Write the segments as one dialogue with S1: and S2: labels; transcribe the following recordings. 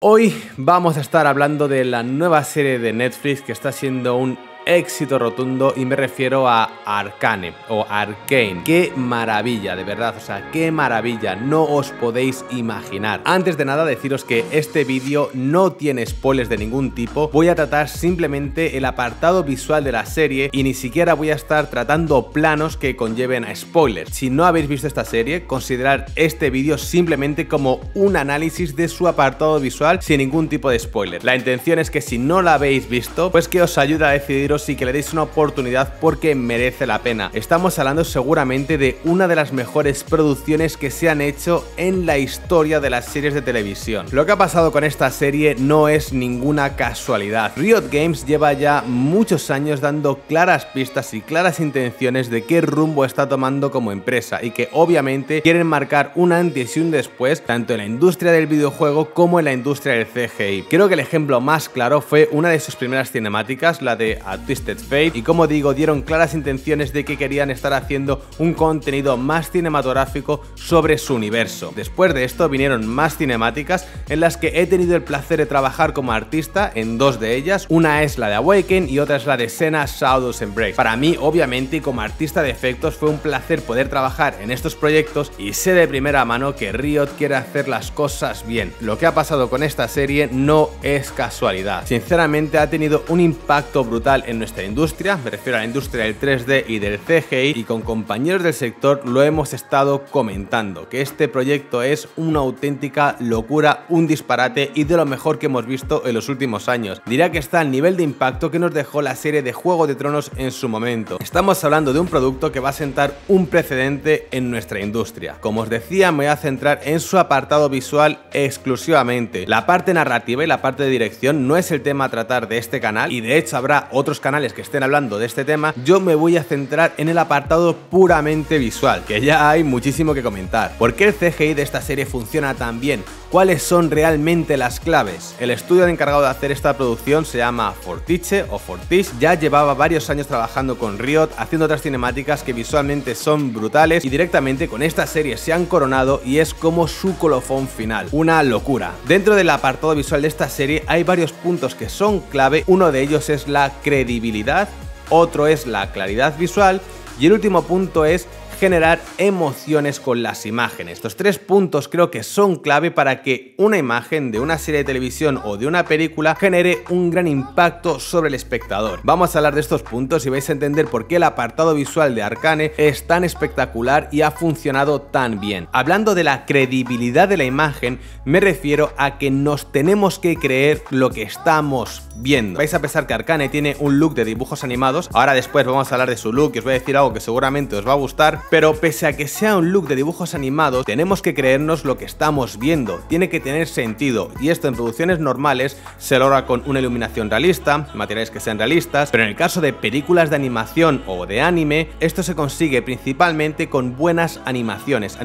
S1: Hoy vamos a estar hablando de la nueva serie de Netflix que está siendo un éxito rotundo y me refiero a Arcane o Arcane. ¡Qué maravilla, de verdad! O sea, ¡qué maravilla! No os podéis imaginar. Antes de nada deciros que este vídeo no tiene spoilers de ningún tipo. Voy a tratar simplemente el apartado visual de la serie y ni siquiera voy a estar tratando planos que conlleven a spoilers. Si no habéis visto esta serie, considerad este vídeo simplemente como un análisis de su apartado visual sin ningún tipo de spoiler. La intención es que si no la habéis visto, pues que os ayude a decidiros y que le deis una oportunidad porque merece la pena. Estamos hablando seguramente de una de las mejores producciones que se han hecho en la historia de las series de televisión. Lo que ha pasado con esta serie no es ninguna casualidad. Riot Games lleva ya muchos años dando claras pistas y claras intenciones de qué rumbo está tomando como empresa y que obviamente quieren marcar un antes y un después tanto en la industria del videojuego como en la industria del CGI. Creo que el ejemplo más claro fue una de sus primeras cinemáticas, la de Twisted Fate, y como digo, dieron claras intenciones de que querían estar haciendo un contenido más cinematográfico sobre su universo. Después de esto vinieron más cinemáticas en las que he tenido el placer de trabajar como artista en dos de ellas. Una es la de Awaken y otra es la de Senna Shadows and Break. Para mí, obviamente, y como artista de efectos, fue un placer poder trabajar en estos proyectos y sé de primera mano que Riot quiere hacer las cosas bien. Lo que ha pasado con esta serie no es casualidad. Sinceramente, ha tenido un impacto brutal en nuestra industria, me refiero a la industria del 3D y del CGI, y con compañeros del sector lo hemos estado comentando, que este proyecto es una auténtica locura, un disparate y de lo mejor que hemos visto en los últimos años. Diría que está al nivel de impacto que nos dejó la serie de Juego de Tronos en su momento. Estamos hablando de un producto que va a sentar un precedente en nuestra industria. Como os decía, me voy a centrar en su apartado visual exclusivamente. La parte narrativa y la parte de dirección no es el tema a tratar de este canal, y de hecho habrá otros canales que estén hablando de este tema. Yo me voy a centrar en el apartado puramente visual, que ya hay muchísimo que comentar. ¿Por qué el CGI de esta serie funciona tan bien? ¿Cuáles son realmente las claves? El estudio encargado de hacer esta producción se llama Fortiche o Fortiche. Ya llevaba varios años trabajando con Riot, haciendo otras cinemáticas que visualmente son brutales, y directamente con esta serie se han coronado y es como su colofón final. Una locura. Dentro del apartado visual de esta serie hay varios puntos que son clave. Uno de ellos es la credibilidad, otro es la claridad visual y el último punto es generar emociones con las imágenes. Estos tres puntos creo que son clave para que una imagen de una serie de televisión o de una película genere un gran impacto sobre el espectador. Vamos a hablar de estos puntos y vais a entender por qué el apartado visual de Arcane es tan espectacular y ha funcionado tan bien. Hablando de la credibilidad de la imagen, me refiero a que nos tenemos que creer lo que estamos viendo. Vais a pensar que Arcane tiene un look de dibujos animados. Ahora después vamos a hablar de su look y os voy a decir algo que seguramente os va a gustar. Pero pese a que sea un look de dibujos animados, tenemos que creernos lo que estamos viendo. Tiene que tener sentido, y esto en producciones normales se logra con una iluminación realista, materiales que sean realistas, pero en el caso de películas de animación o de anime, esto se consigue principalmente con buenas animaciones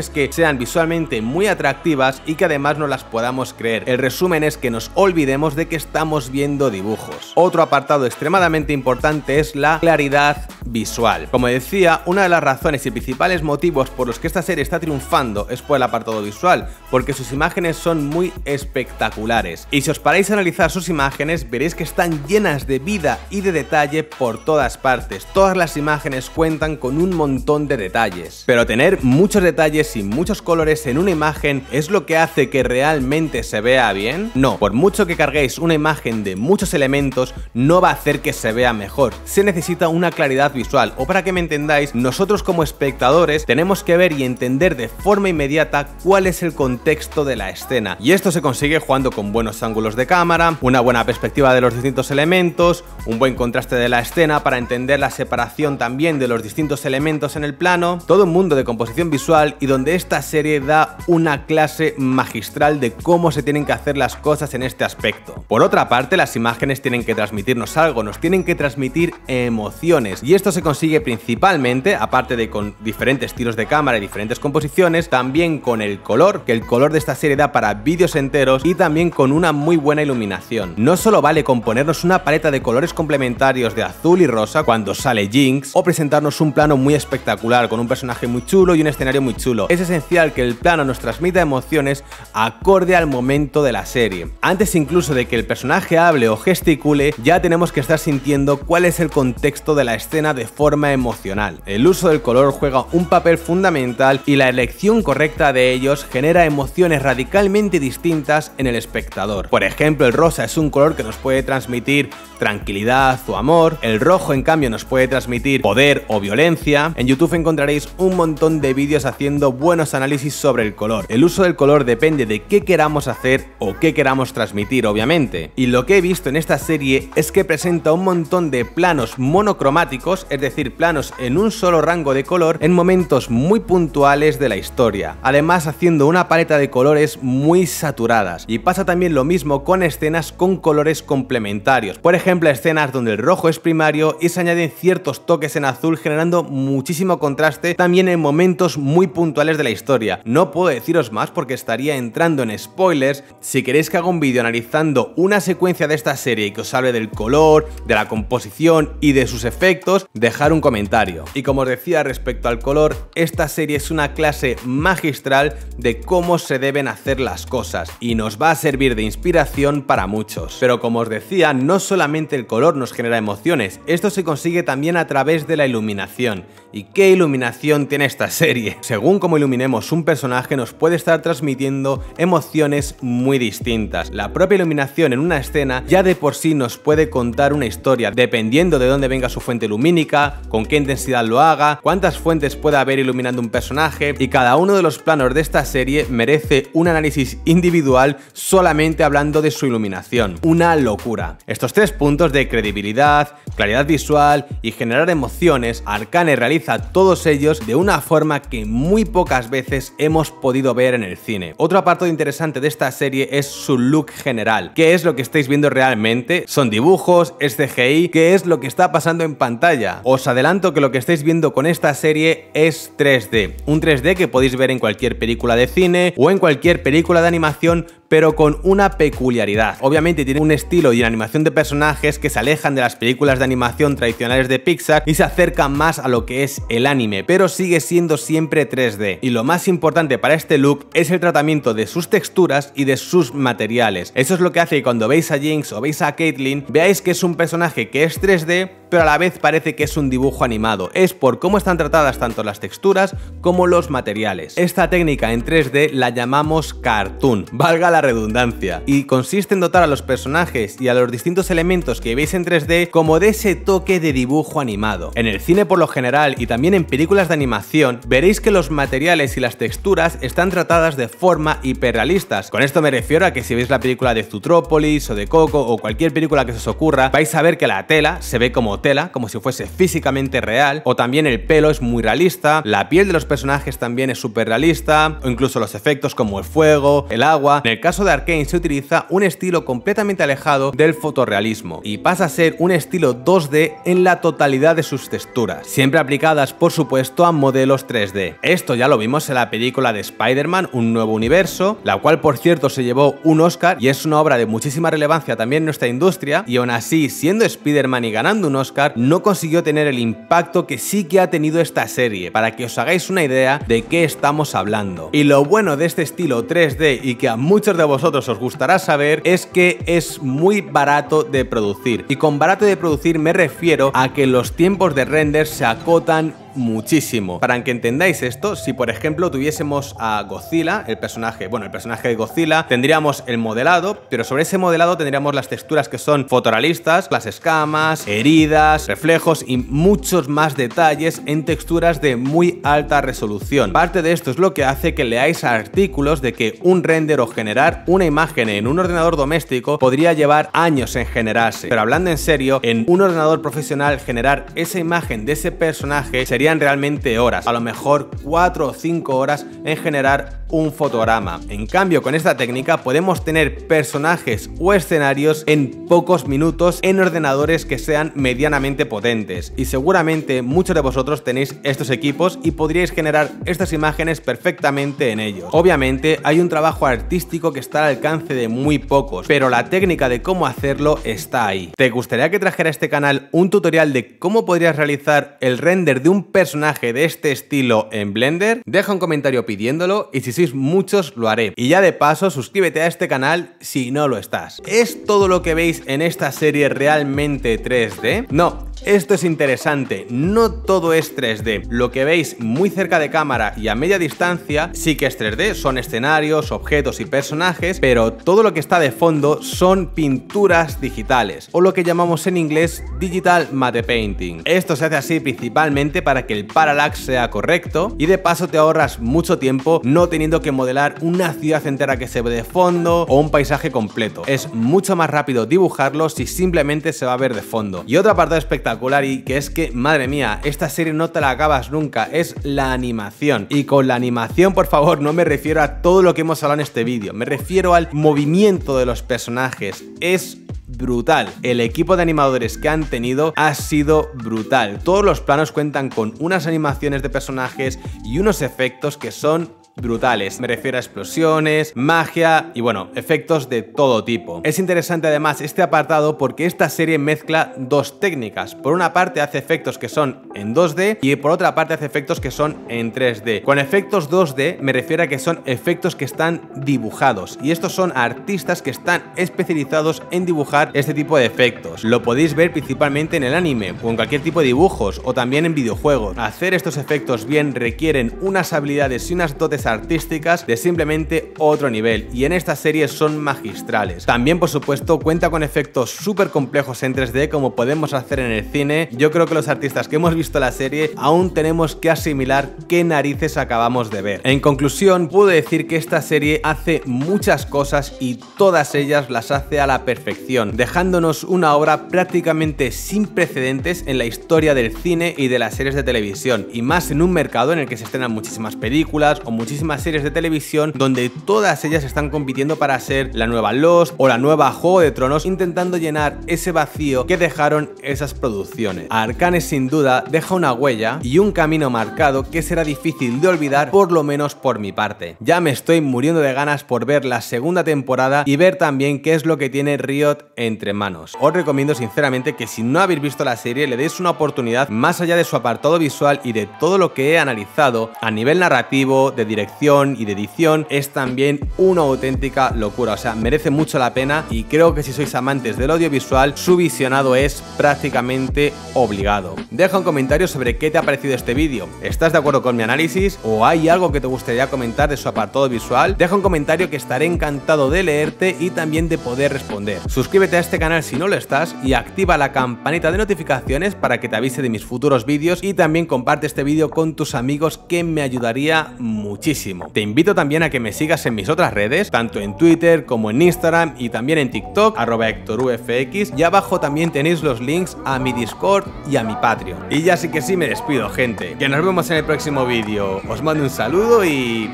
S1: que sean visualmente muy atractivas y que además nos las podamos creer. El resumen es que nos olvidemos de que estamos viendo dibujos. Otro apartado extremadamente importante es la claridad visual. Como decía, una de las razones y principales motivos por los que esta serie está triunfando es por el apartado visual, porque sus imágenes son muy espectaculares. Y si os paráis a analizar sus imágenes, veréis que están llenas de vida y de detalle por todas partes. Todas las imágenes cuentan con un montón de detalles. Pero tener muchos detalles y muchos colores en una imagen ¿es lo que hace que realmente se vea bien? No, por mucho que carguéis una imagen de muchos elementos, no va a hacer que se vea mejor. Se necesita una claridad visual, o para que me entendáis, nosotros como espectadores tenemos que ver y entender de forma inmediata cuál es el contexto de la escena, y esto se consigue jugando con buenos ángulos de cámara, una buena perspectiva de los distintos elementos, un buen contraste de la escena para entender la separación también de los distintos elementos en el plano. Todo un mundo de composición visual, y donde esta serie da una clase magistral de cómo se tienen que hacer las cosas en este aspecto. Por otra parte, aparte las imágenes tienen que transmitirnos algo, nos tienen que transmitir emociones, y esto se consigue principalmente, aparte de con diferentes tiros de cámara y diferentes composiciones, también con el color, que el color de esta serie da para vídeos enteros, y también con una muy buena iluminación. No solo vale con ponernos una paleta de colores complementarios de azul y rosa cuando sale Jinx, o presentarnos un plano muy espectacular con un personaje muy chulo y un escenario muy chulo. Es esencial que el plano nos transmita emociones acorde al momento de la serie. Antes incluso de que el personaje hable o gesticule, ya tenemos que estar sintiendo cuál es el contexto de la escena de forma emocional. El uso del color juega un papel fundamental y la elección correcta de ellos genera emociones radicalmente distintas en el espectador. Por ejemplo, el rosa es un color que nos puede transmitir tranquilidad o amor, el rojo en cambio nos puede transmitir poder o violencia. En YouTube encontraréis un montón de vídeos haciendo buenos análisis sobre el color. El uso del color depende de qué queramos hacer o qué queramos transmitir, obviamente. Y lo que he visto en esta serie es que presenta un montón de planos monocromáticos, es decir, planos en un solo rango de color en momentos muy puntuales de la historia, además haciendo una paleta de colores muy saturadas. Y pasa también lo mismo con escenas con colores complementarios, por ejemplo escenas donde el rojo es primario y se añaden ciertos toques en azul, generando muchísimo contraste también en momentos muy puntuales de la historia. No puedo deciros más porque estaría entrando en spoilers. Si queréis que haga un vídeo analizando una secuencia de esta serie y que os hable del color, de la composición y de sus efectos, dejar un comentario. Y como os decía respecto al color, esta serie es una clase magistral de cómo se deben hacer las cosas y nos va a servir de inspiración para muchos. Pero como os decía, no solamente el color nos genera emociones, esto se consigue también a través de la iluminación. ¿Y qué iluminación tiene esta serie? Según cómo iluminemos un personaje nos puede estar transmitiendo emociones muy distintas. La propia iluminación en una escena ya de por sí nos puede contar una historia, dependiendo de dónde venga su fuente lumínica, con qué intensidad lo haga, cuántas fuentes puede haber iluminando un personaje, y cada uno de los planos de esta serie merece un análisis individual solamente hablando de su iluminación. Una locura. Estos tres puntos de credibilidad, claridad visual y generar emociones, Arcane realiza todos ellos de una forma que muy pocas veces hemos podido ver en el cine. Otro apartado interesante de esta serie es su look general. ¿Qué es lo que estáis viendo realmente? ¿Son dibujos? ¿Es CGI? ¿Qué es lo que está pasando en pantalla? Os adelanto que lo que estáis viendo con esta serie es 3D. Un 3D que podéis ver en cualquier película de cine o en cualquier película de animación, pero con una peculiaridad. Obviamente tiene un estilo y una animación de personajes que se alejan de las películas de animación tradicionales de Pixar y se acercan más a lo que es el anime, pero sigue siendo siempre 3D. Y lo más importante para este look es el tratamiento de sus texturas y de sus materiales. Eso es lo que hace que cuando veis a Jinx o veis a Caitlyn, veáis que es un personaje que es 3D, pero a la vez parece que es un dibujo animado. Es por cómo están tratadas tanto las texturas como los materiales. Esta técnica en 3D la llamamos cartoon, valga la redundancia, y consiste en dotar a los personajes y a los distintos elementos que veis en 3D como de ese toque de dibujo animado. En el cine por lo general y también en películas de animación veréis que los materiales y las texturas están tratadas de forma hiperrealistas. Con esto me refiero a que si veis la película de Zootrópolis o de Coco o cualquier película que se os ocurra, vais a ver que la tela se ve como tela, como si fuese físicamente real, o también el pelo es muy realista, la piel de los personajes también es súper realista, o incluso los efectos como el fuego, el agua. En el caso de Arcane se utiliza un estilo completamente alejado del fotorrealismo y pasa a ser un estilo 2D en la totalidad de sus texturas, siempre aplicadas por supuesto a modelos 3D. Esto ya lo vimos en la película de Spider-Man, Un Nuevo Universo, la cual por cierto se llevó un Oscar y es una obra de muchísima relevancia también en nuestra industria, y aún así, siendo Spider-Man y ganando un Oscar, no consiguió tener el impacto que sí que ha tenido esta serie, para que os hagáis una idea de qué estamos hablando. Y lo bueno de este estilo 3D y que a muchos de vosotros os gustará saber es que es muy barato de producir, y con barato de producir me refiero a que los tiempos de render se acotan muchísimo. Para que entendáis esto, si por ejemplo tuviésemos a Godzilla, el personaje de Godzilla, tendríamos el modelado, pero sobre ese modelado tendríamos las texturas que son fotorrealistas, las escamas, heridas, reflejos y muchos más detalles en texturas de muy alta resolución. Parte de esto es lo que hace que leáis artículos de que un render o generar una imagen en un ordenador doméstico podría llevar años en generarse, pero hablando en serio, en un ordenador profesional generar esa imagen de ese personaje serían realmente horas, a lo mejor 4 o 5 horas en generar un fotograma. En cambio, con esta técnica podemos tener personajes o escenarios en pocos minutos en ordenadores que sean medianamente potentes. Y seguramente muchos de vosotros tenéis estos equipos y podríais generar estas imágenes perfectamente en ellos. Obviamente hay un trabajo artístico que está al alcance de muy pocos, pero la técnica de cómo hacerlo está ahí. ¿Te gustaría que trajera a este canal un tutorial de cómo podrías realizar el render de un personaje de este estilo en Blender? Deja un comentario pidiéndolo y si sois muchos lo haré. Y ya de paso suscríbete a este canal si no lo estás. ¿Es todo lo que veis en esta serie realmente 3D? No. Esto es interesante, no todo es 3D. Lo que veis muy cerca de cámara y a media distancia sí que es 3D, son escenarios, objetos y personajes, pero todo lo que está de fondo son pinturas digitales, o lo que llamamos en inglés Digital Matte Painting. Esto se hace así principalmente para que el parallax sea correcto y de paso te ahorras mucho tiempo no teniendo que modelar una ciudad entera que se ve de fondo o un paisaje completo. Es mucho más rápido dibujarlo si simplemente se va a ver de fondo. Y otro apartado espectacular y que es que, madre mía, esta serie no te la acabas nunca, es la animación. Y con la animación, por favor, no me refiero a todo lo que hemos hablado en este vídeo, me refiero al movimiento de los personajes. Es brutal. El equipo de animadores que han tenido ha sido brutal. Todos los planos cuentan con unas animaciones de personajes y unos efectos que son brutales. Me refiero a explosiones, magia y bueno, efectos de todo tipo. Es interesante además este apartado porque esta serie mezcla dos técnicas. Por una parte hace efectos que son en 2D y por otra parte hace efectos que son en 3D. Con efectos 2D me refiero a que son efectos que están dibujados y estos son artistas que están especializados en dibujar este tipo de efectos. Lo podéis ver principalmente en el anime o en cualquier tipo de dibujos o también en videojuegos. Hacer estos efectos bien requieren unas habilidades y unas dotes artísticas de simplemente otro nivel y en esta serie son magistrales. También por supuesto cuenta con efectos súper complejos en 3D como podemos hacer en el cine. Yo creo que los artistas que hemos visto la serie aún tenemos que asimilar qué narices acabamos de ver. En conclusión, puedo decir que esta serie hace muchas cosas y todas ellas las hace a la perfección, dejándonos una obra prácticamente sin precedentes en la historia del cine y de las series de televisión, y más en un mercado en el que se estrenan muchísimas películas o muchísimas series de televisión donde todas ellas están compitiendo para ser la nueva Lost o la nueva Juego de Tronos, intentando llenar ese vacío que dejaron esas producciones. Arcane sin duda deja una huella y un camino marcado que será difícil de olvidar, por lo menos por mi parte. Ya me estoy muriendo de ganas por ver la segunda temporada y ver también qué es lo que tiene Riot entre manos. Os recomiendo sinceramente que si no habéis visto la serie le deis una oportunidad más allá de su apartado visual y de todo lo que he analizado a nivel narrativo, de dirección y de edición. Es también una auténtica locura, o sea, merece mucho la pena y creo que si sois amantes del audiovisual su visionado es prácticamente obligado. Deja un comentario sobre qué te ha parecido este vídeo. ¿Estás de acuerdo con mi análisis o hay algo que te gustaría comentar de su apartado visual? Deja un comentario que estaré encantado de leerte y también de poder responder. Suscríbete a este canal si no lo estás y activa la campanita de notificaciones para que te avise de mis futuros vídeos, y también comparte este vídeo con tus amigos que me ayudaría muchísimo. Te invito también a que me sigas en mis otras redes, tanto en Twitter como en Instagram y también en TikTok, @HectorUFX, y abajo también tenéis los links a mi Discord y a mi Patreon. Y ya sí que sí me despido, gente, que nos vemos en el próximo vídeo. Os mando un saludo y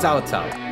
S1: chao chao.